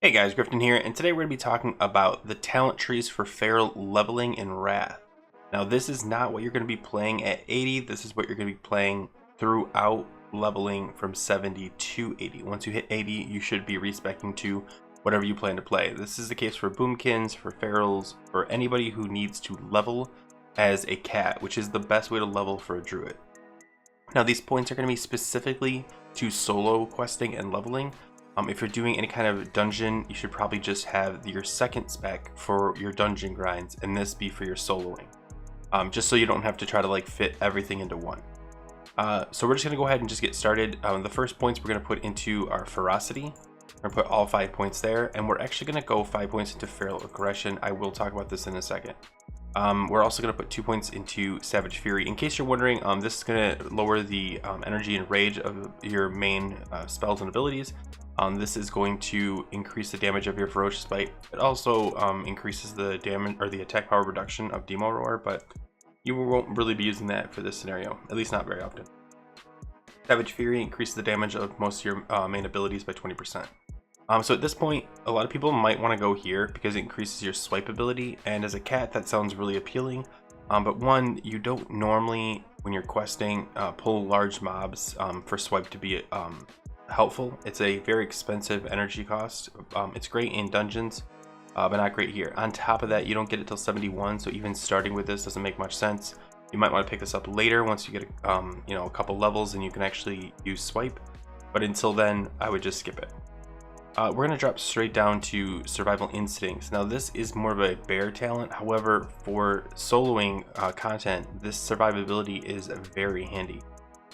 Hey guys, Griffin here, and today we're going to be talking about the talent trees for feral leveling in Wrath. Now this is not what you're going to be playing at 80, this is what you're going to be playing throughout leveling from 70 to 80. Once you hit 80, you should be respecing to whatever you plan to play. This is the case for boomkins, for ferals, for anybody who needs to level as a cat, which is the best way to level for a druid. Now these points are going to be specifically to solo questing and leveling. If you're doing any kind of dungeon, you should probably just have your second spec for your dungeon grinds and this be for your soloing. Just so you don't have to try to like fit everything into one. So we're just gonna go ahead and just get started. The first points we're gonna put into our ferocity. We're gonna put all 5 points there, and we're actually gonna go 5 points into feral aggression. I will talk about this in a second. We're also going to put 2 points into Savage Fury. In case you're wondering, this is going to lower the energy and rage of your main spells and abilities. This is going to increase the damage of your Ferocious Bite. It also increases the damage or the attack power reduction of Demo Roar, but you won't really be using that for this scenario, at least not very often. Savage Fury increases the damage of most of your main abilities by 20%. So at this point, a lot of people might want to go here because it increases your swipe ability, and as a cat that sounds really appealing. But one, you don't normally, when you're questing, pull large mobs for swipe to be helpful. It's a very expensive energy cost. It's great in dungeons, but not great here. On top of that, you don't get it till 71, so even starting with this doesn't make much sense. You might want to pick this up later once you get a couple levels and you can actually use swipe. But until then, I would just skip it. We're going to drop straight down to Survival Instincts. Now this is more of a bear talent, however for soloing content, this survivability is very handy.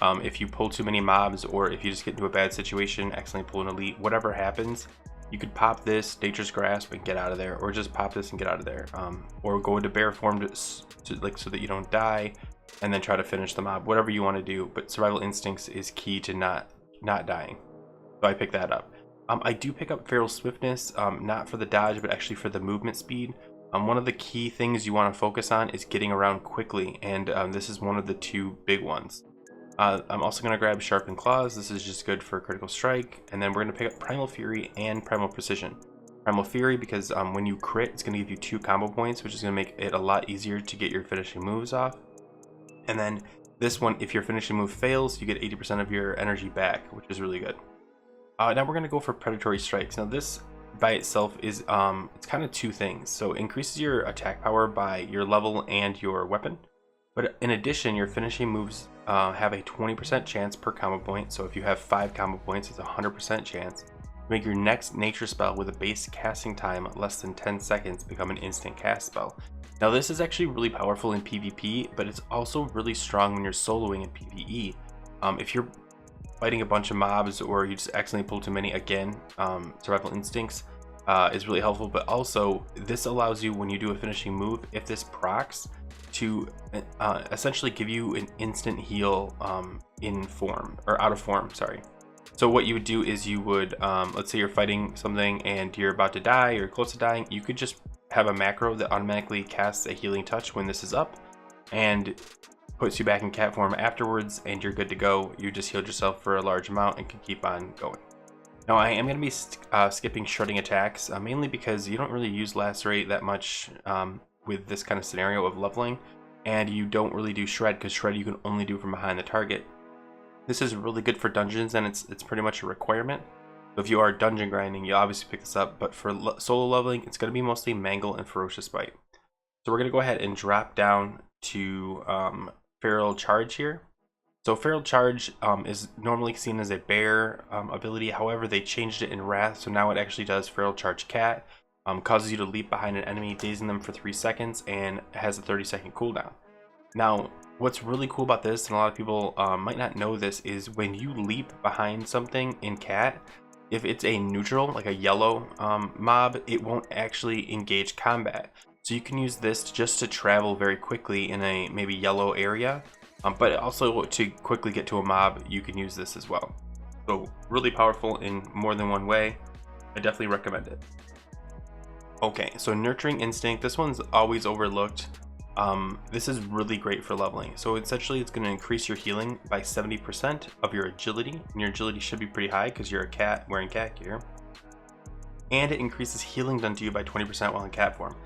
If you pull too many mobs, or if you just get into a bad situation, accidentally pull an elite, whatever happens, you could pop this Nature's Grasp and get out of there, or just pop this and get out of there, or go into bear form so that you don't die, and then try to finish the mob, whatever you want to do. But Survival Instincts is key to not dying, so I picked that up. I do pick up Feral Swiftness, not for the dodge, but actually for the movement speed. One of the key things you want to focus on is getting around quickly, and this is one of the 2 big ones. I'm also going to grab Sharpened Claws. This is just good for critical strike, and then we're going to pick up Primal Fury and Primal Precision. Primal Fury because when you crit, it's going to give you 2 combo points, which is going to make it a lot easier to get your finishing moves off. And then this one, if your finishing move fails, you get 80% of your energy back, which is really good. Now we're going to go for Predatory Strikes. Now this by itself is it's kind of 2 things. So it increases your attack power by your level and your weapon, but in addition your finishing moves have a 20% chance per combo point. So if you have 5 combo points, it's a 100% chance to make your next nature spell with a base casting time less than 10 seconds become an instant cast spell. Now this is actually really powerful in PvP, but it's also really strong when you're soloing in PvE. If you're fighting a bunch of mobs or you just accidentally pull too many, again, Survival Instincts is really helpful, but also this allows you, when you do a finishing move, if this procs, to essentially give you an instant heal in form, or out of form, sorry. So what you would do is you would, let's say you're fighting something and you're about to die or close to dying, you could just have a macro that automatically casts a healing touch when this is up and puts you back in cat form afterwards, and you're good to go. You just healed yourself for a large amount and can keep on going. Now I am going to be skipping shredding attacks, mainly because you don't really use lacerate that much with this kind of scenario of leveling, and you don't really do shred because shred you can only do from behind the target. This is really good for dungeons, and it's pretty much a requirement. So if you are dungeon grinding, you obviously pick this up, but for solo leveling, it's going to be mostly Mangle and Ferocious Bite. So we're going to go ahead and drop down to Feral Charge here. So Feral Charge is normally seen as a bear ability, however they changed it in Wrath, so now it actually does Feral Charge Cat, causes you to leap behind an enemy, dazing them for 3 seconds, and has a 30-second cooldown. Now what's really cool about this, and a lot of people might not know this, is when you leap behind something in Cat, if it's a neutral, like a yellow mob, it won't actually engage combat. So you can use this just to travel very quickly in a maybe yellow area, but also to quickly get to a mob, you can use this as well. So really powerful in more than one way. I definitely recommend it. Okay, so Nurturing Instinct, this one's always overlooked. This is really great for leveling. So essentially it's going to increase your healing by 70% of your agility, and your agility should be pretty high because you're a cat wearing cat gear. and it increases healing done to you by 20% while in cat form.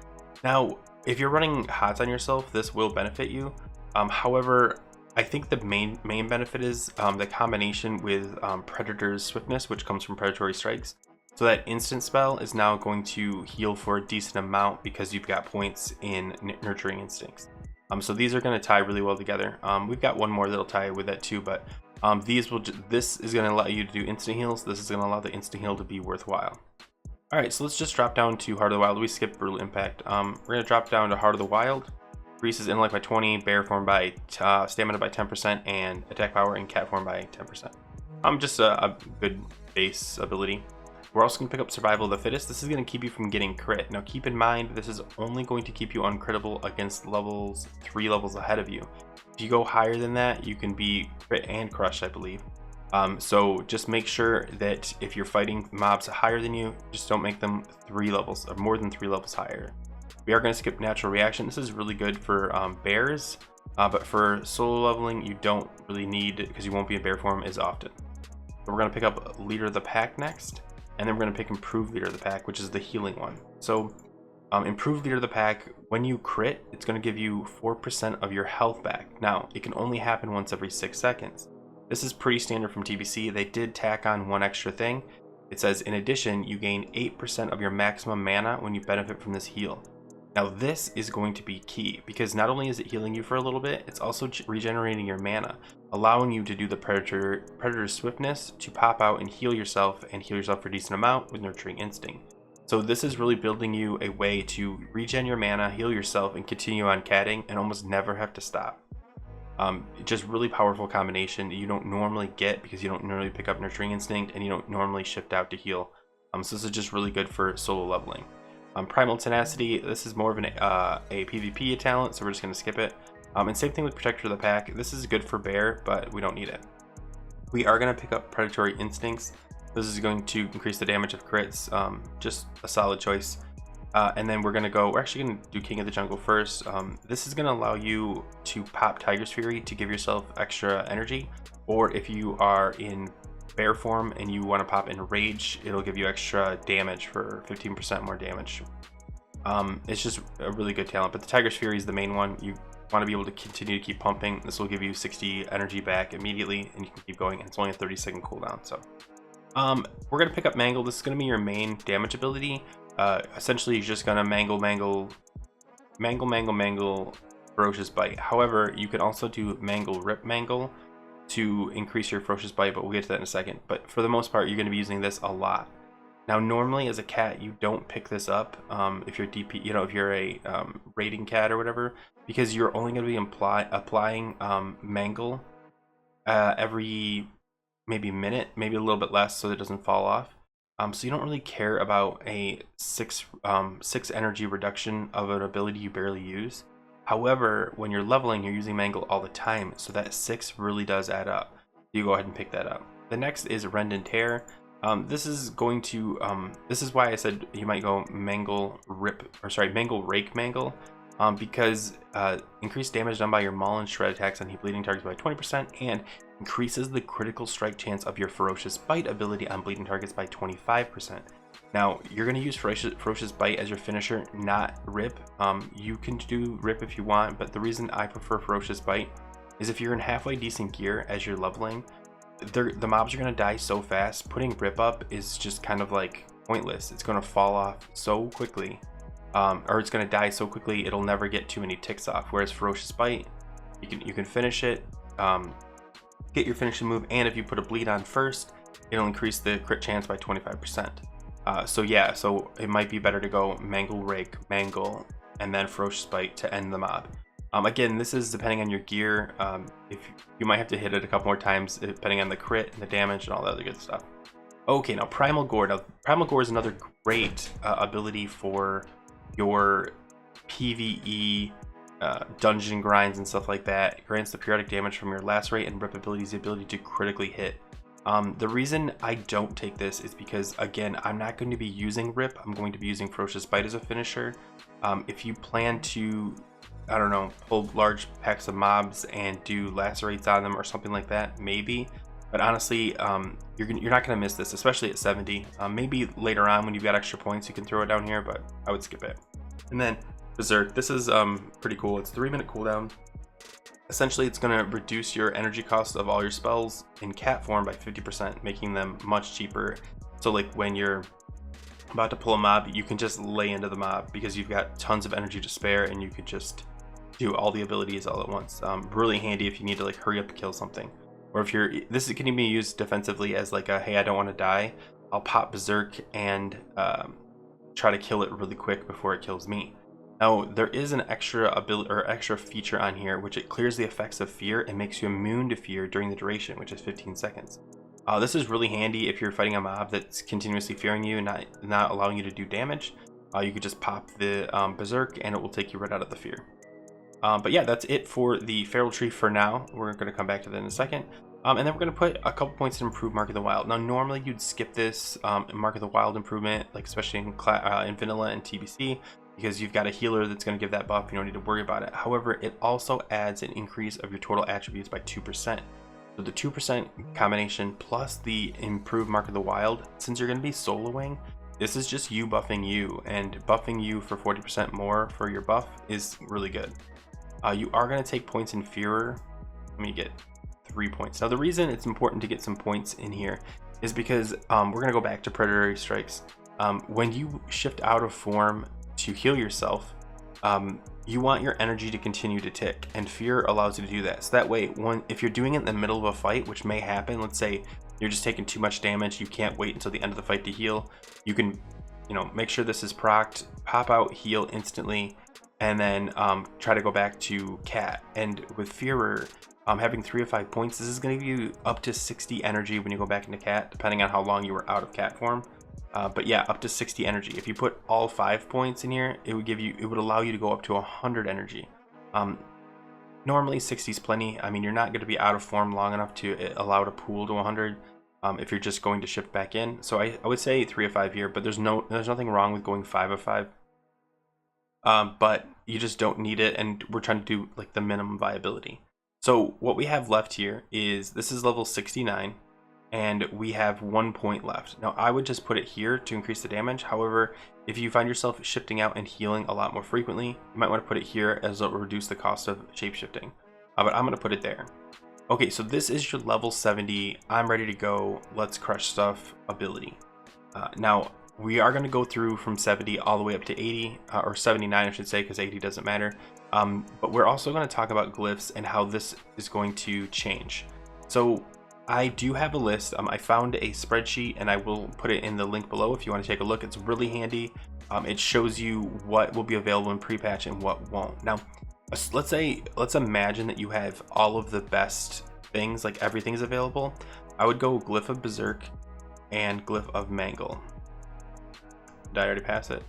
Now, if you're running HOTS on yourself, this will benefit you. However, I think the main benefit is the combination with Predator's Swiftness, which comes from Predatory Strikes. So that instant spell is now going to heal for a decent amount because you've got points in Nurturing Instincts. So these are going to tie really well together. We've got one more that'll tie with that too, but this is going to allow you to do instant heals. This is going to allow the instant heal to be worthwhile. All right, so let's just drop down to Heart of the Wild. We skipped Brutal Impact. We're going to drop down to Heart of the Wild. Increases intellect by 20, bear form by stamina by 10%, and attack power in cat form by 10%. Just a good base ability. We're also going to pick up Survival of the Fittest. This is going to keep you from getting crit. Now keep in mind, this is only going to keep you uncritable against levels 3 levels ahead of you. If you go higher than that, you can be crit and crushed, I believe. So just make sure that if you're fighting mobs higher than you, just don't make them 3 levels or more than 3 levels higher. We are going to skip Natural Reaction. This is really good for bears, but for solo leveling, you don't really need it because you won't be in bear form as often. So we're going to pick up Leader of the Pack next, and then we're going to pick Improved Leader of the Pack, which is the healing one. So Improved Leader of the Pack, when you crit, it's going to give you 4% of your health back. Now, it can only happen once every 6 seconds. This is pretty standard from TBC. They did tack on one extra thing. It says, in addition, you gain 8% of your maximum mana when you benefit from this heal. Now this is going to be key because not only is it healing you for a little bit, it's also regenerating your mana, allowing you to do the Predator's Swiftness to pop out and heal yourself for a decent amount with Nurturing Instinct. So this is really building you a way to regen your mana, heal yourself, and continue on catting and almost never have to stop. Just really powerful combination that you don't normally get because you don't normally pick up Nurturing Instinct and you don't normally shift out to heal. So this is just really good for solo leveling. Primal Tenacity, this is more of a PvP talent, so we're just going to skip it. And same thing with Protector of the Pack. This is good for bear, but we don't need it. We are going to pick up Predatory Instincts. This is going to increase the damage of crits, just a solid choice. And then we're actually going to do King of the Jungle first. This is going to allow you to pop Tiger's Fury to give yourself extra energy, or if you are in bear form and you want to pop in Rage, it'll give you extra damage for 15% more damage. It's just a really good talent, but the Tiger's Fury is the main one. You want to be able to continue to keep pumping. This will give you 60 energy back immediately, and you can keep going, and it's only a 30-second cooldown. So we're going to pick up Mangle. This is going to be your main damage ability. Essentially, you're just going to mangle, Ferocious Bite. However, you can also do Mangle, Rip, Mangle to increase your Ferocious Bite, but we'll get to that in a second. But for the most part, you're going to be using this a lot. Now, normally as a cat, you don't pick this up if you're DP, if you're a raiding cat or whatever, because you're only going to be applying Mangle every maybe minute, maybe a little bit less, so that it doesn't fall off. So you don't really care about a 6 energy reduction of an ability you barely use. However, when you're leveling, you're using Mangle all the time, so that 6 really does add up. You go ahead and pick that up. The next is Rend and Tear. This is going to, this is why I said you might go Mangle, Rake, Mangle, because increased damage done by your Maul and Shred attacks on bleeding targets by 20%, and increases the critical strike chance of your Ferocious Bite ability on bleeding targets by 25%. Now, you're going to use Ferocious Bite as your finisher, not Rip. You can do Rip if you want, but the reason I prefer Ferocious Bite is if you're in halfway decent gear as you're leveling, the mobs are going to die so fast. Putting Rip up is just kind of like pointless. It's going to fall off so quickly, or it's going to die so quickly it'll never get too many ticks off. Whereas Ferocious Bite, you can finish it, get your finishing move, and if you put a bleed on first, it'll increase the crit chance by 25%. So it might be better to go Mangle, Rake, Mangle, and then Ferocious Bite to end the mob. Again, this is depending on your gear. If you might have to hit it a couple more times depending on the crit and the damage and all the other good stuff. Okay, now Primal Gore. Now Primal Gore is another great ability for your PvE dungeon grinds and stuff like that. It grants the periodic damage from your lacerate and rip abilities the ability to critically hit. The reason I don't take this is because, again, I'm not going to be using Rip. I'm going to be using Ferocious Bite as a finisher. If you plan to, I don't know, pull large packs of mobs and do lacerates on them or something like that, maybe. But honestly, you're not going to miss this, especially at 70. Maybe later on when you've got extra points, you can throw it down here, but I would skip it. And then Berserk, this is pretty cool. It's 3-minute cooldown. Essentially, it's going to reduce your energy cost of all your spells in cat form by 50%, making them much cheaper. So like when you're about to pull a mob, you can just lay into the mob because you've got tons of energy to spare, and you can just do all the abilities all at once. Really handy if you need to like hurry up and kill something, or if this can even be used defensively as like a, hey, I don't want to die, I'll pop Berserk and try to kill it really quick before it kills me. Now there is an extra ability or extra feature on here, which it clears the effects of fear and makes you immune to fear during the duration, which is 15 seconds. This is really handy if you're fighting a mob that's continuously fearing you and not allowing you to do damage. You could just pop the Berserk and it will take you right out of the fear. But yeah, that's it for the Feral Tree for now. We're going to come back to that in a second. And then we're going to put a couple points to improve Mark of the Wild. Now normally you'd skip this Mark of the Wild improvement, like especially in Vanilla and TBC, because you've got a healer that's going to give that buff. You don't need to worry about it. However, it also adds an increase of your total attributes by 2%. So the 2% combination plus the improved Mark of the Wild, since you're going to be soloing, this is just you buffing you, and buffing you for 40% more for your buff is really good. You are going to take points in Fearer. Let me get 3 points. Now the reason it's important to get some points in here is because we're going to go back to Predatory Strikes. When you shift out of form to heal yourself, you want your energy to continue to tick, and Fear allows you to do that. So that way, if you're doing it in the middle of a fight, which may happen, let's say you're just taking too much damage, you can't wait until the end of the fight to heal, you can, make sure this is procced, pop out, heal instantly, and then try to go back to Cat. And with Fearer, having 3 of 5 points, this is going to give you up to 60 energy when you go back into Cat, depending on how long you were out of Cat form. But yeah, up to 60 energy. If you put all 5 points in here, it would allow you to go up to 100 energy. Normally 60 is plenty. I mean, you're not going to be out of form long enough to allow it to pool to 100 if you're just going to shift back in. So I would say 3 of 5 here, but there's nothing wrong with going 5 of 5. But you just don't need it, and we're trying to do like the minimum viability. So what we have left here is, this is level 69. And we have 1 point left. Now I would just put it here to increase the damage. However, if you find yourself shifting out and healing a lot more frequently, you might want to put it here as it'll reduce the cost of shapeshifting. But I'm going to put it there. Okay, so this is your level 70. I'm ready to go. Let's crush stuff ability. Now we are going to go through from 70 all the way up to 80, or 79 I should say, because 80 doesn't matter. But we're also going to talk about glyphs and how this is going to change. So I do have a list. I found a spreadsheet, and I will put it in the link below if you want to take a look. It's really handy. It shows you what will be available in pre-patch and what won't. Now, let's imagine that you have all of the best things, like everything's available. I would go Glyph of Berserk and Glyph of Mangle. Did I already pass it?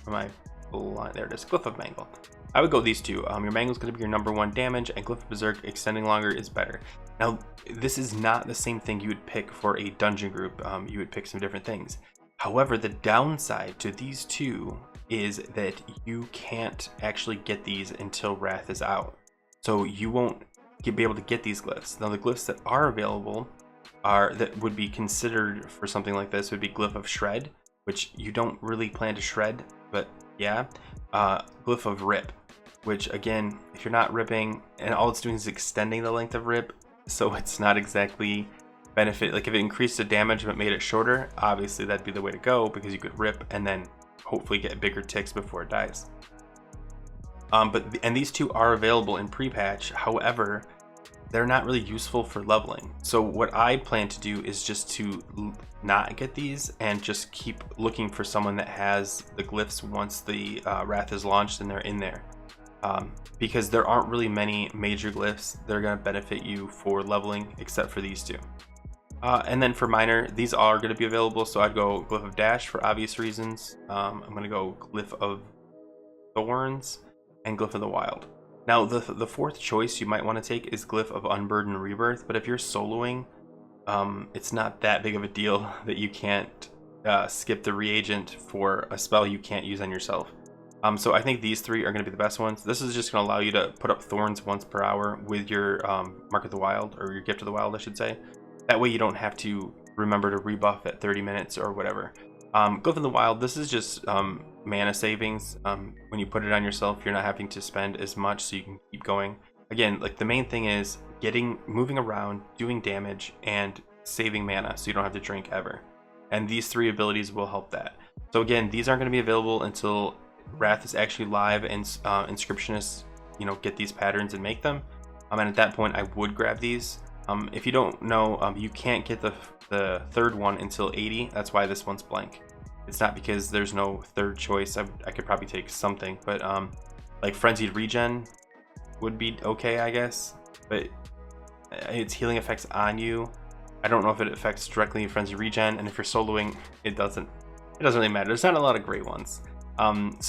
Am I blind? There it is. Glyph of Mangle. I would go these two. Your Mangle's going to be your #1 damage, and Glyph of Berserk extending longer is better. Now, this is not the same thing you would pick for a dungeon group. You would pick some different things. However, the downside to these two is that you can't actually get these until Wrath is out. So you won't be able to get these glyphs. Now, the glyphs that are available that would be considered for something like this would be Glyph of Shred, which you don't really plan to shred, but yeah. Glyph of Rip, which again, if you're not ripping, and all it's doing is extending the length of rip, so it's not exactly benefit. Like if it increased the damage but made it shorter, obviously that'd be the way to go, because you could rip and then hopefully get bigger ticks before it dies. And these two are available in pre-patch. However, they're not really useful for leveling. So what I plan to do is just to not get these and just keep looking for someone that has the glyphs once the Wrath is launched and they're in there. Because there aren't really many major glyphs that are going to benefit you for leveling except for these two. And then for minor, these are going to be available, so I'd go Glyph of Dash for obvious reasons. I'm going to go Glyph of Thorns and Glyph of the Wild. Now the fourth choice you might want to take is Glyph of Unburden Rebirth, but if you're soloing, it's not that big of a deal that you can't skip the reagent for a spell you can't use on yourself. So I think these 3 are going to be the best ones. This is just going to allow you to put up thorns once per hour with your Mark of the Wild, or your Gift of the Wild, I should say. That way you don't have to remember to rebuff at 30 minutes or whatever. Glyph of the Wild, this is just mana savings. When you put it on yourself, you're not having to spend as much, so you can keep going. Again, like the main thing is moving around, doing damage, and saving mana, so you don't have to drink ever. And these 3 abilities will help that. So again, these aren't going to be available until Wrath is actually live and inscriptionists, get these patterns and make them. And at that point, I would grab these. If you don't know, you can't get the 3rd one until 80. That's why this one's blank. It's not because there's no 3rd choice. I could probably take something, but like Frenzied Regen would be okay, I guess. But it's healing effects on you. I don't know if it affects directly Frenzied Regen, and if you're soloing, it doesn't really matter. There's not a lot of great ones. Imagine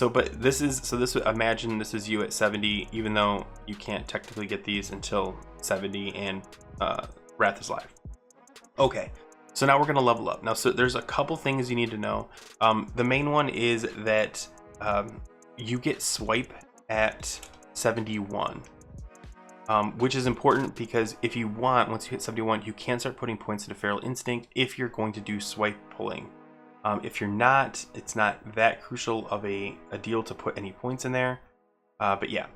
this is you at 70, even though you can't technically get these until 70 and Wrath is live. Okay, so now we're gonna level up. Now, so there's a couple things you need to know. The main one is that you get swipe at 71, which is important because if you want, once you hit 71, you can start putting points into Feral Instinct if you're going to do swipe pulling. If you're not, it's not that crucial of a deal to put any points in there. But yeah,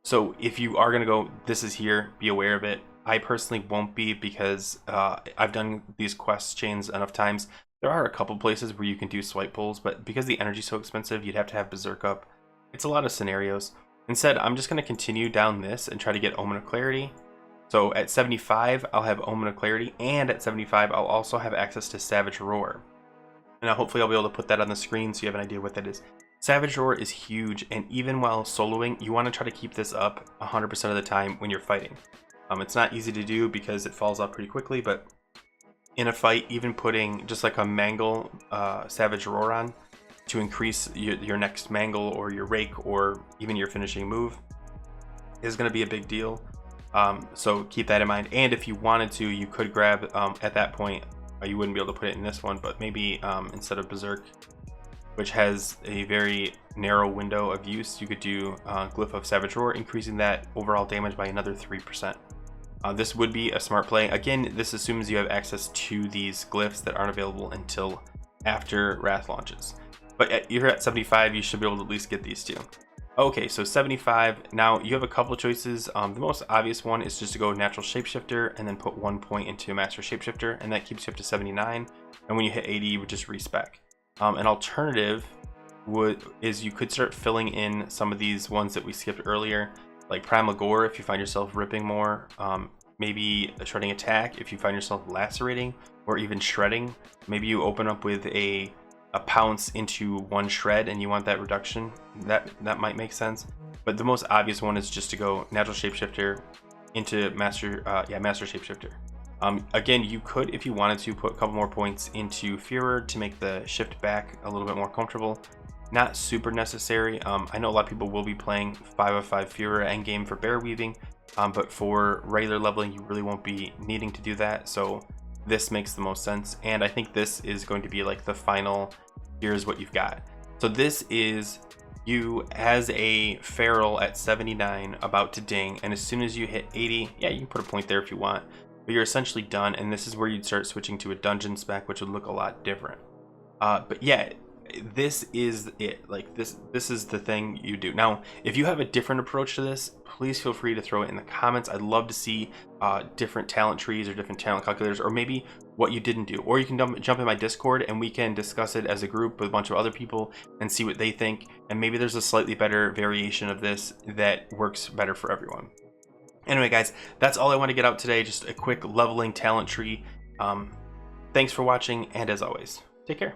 so if you are going to go, this is here, be aware of it. I personally won't be because I've done these quest chains enough times. There are a couple places where you can do swipe pulls, but because the energy's so expensive, you'd have to have Berserk up. It's a lot of scenarios. Instead, I'm just going to continue down this and try to get Omen of Clarity. So at 75, I'll have Omen of Clarity, and at 75, I'll also have access to Savage Roar. And hopefully I'll be able to put that on the screen so you have an idea what that is. Savage Roar is huge, and even while soloing, you want to try to keep this up 100% of the time when you're fighting. It's not easy to do because it falls off pretty quickly, but in a fight, even putting just like a Mangle Savage Roar on to increase your next Mangle or your Rake or even your finishing move is going to be a big deal. So keep that in mind. And if you wanted to, you could grab at that point, you wouldn't be able to put it in this one, but maybe instead of Berserk, which has a very narrow window of use, you could do Glyph of Savage Roar, increasing that overall damage by another 3%. This would be a smart play. Again, this assumes you have access to these glyphs that aren't available until after Wrath launches. But you're at 75, you should be able to at least get these 2. Okay, so 75. Now you have a couple of choices. The most obvious one is just to go Natural Shapeshifter and then put 1 point into Master Shapeshifter, and that keeps you up to 79. And when you hit 80, you would just respec. An alternative is you could start filling in some of these ones that we skipped earlier, like Primal Gore if you find yourself ripping more, maybe a Shredding Attack if you find yourself lacerating, or even shredding. Maybe you open up with a pounce into 1 shred and you want that reduction. That might make sense. But the most obvious one is just to go Natural Shapeshifter into Master Shapeshifter. Again, you could, if you wanted to, put a couple more points into Führer to make the shift back a little bit more comfortable. Not super necessary. I know a lot of people will be playing 5 of 5 Führer endgame for Bear Weaving, but for regular leveling, you really won't be needing to do that. So this makes the most sense. And I think this is going to be like the final, here's what you've got. So this is you as a feral at 79 about to ding, and as soon as you hit 80, yeah, you can put a point there if you want, but you're essentially done. And this is where you'd start switching to a dungeon spec, which would look a lot different. But yeah, this is it. Like this is the thing you do. Now, if you have a different approach to this, please feel free to throw it in the comments. I'd love to see different talent trees or different talent calculators, or maybe what you didn't do. Or you can jump in my Discord and we can discuss it as a group with a bunch of other people and see what they think. And maybe there's a slightly better variation of this that works better for everyone. Anyway, guys, that's all I want to get out today. Just a quick leveling talent tree. Thanks for watching, and as always, take care.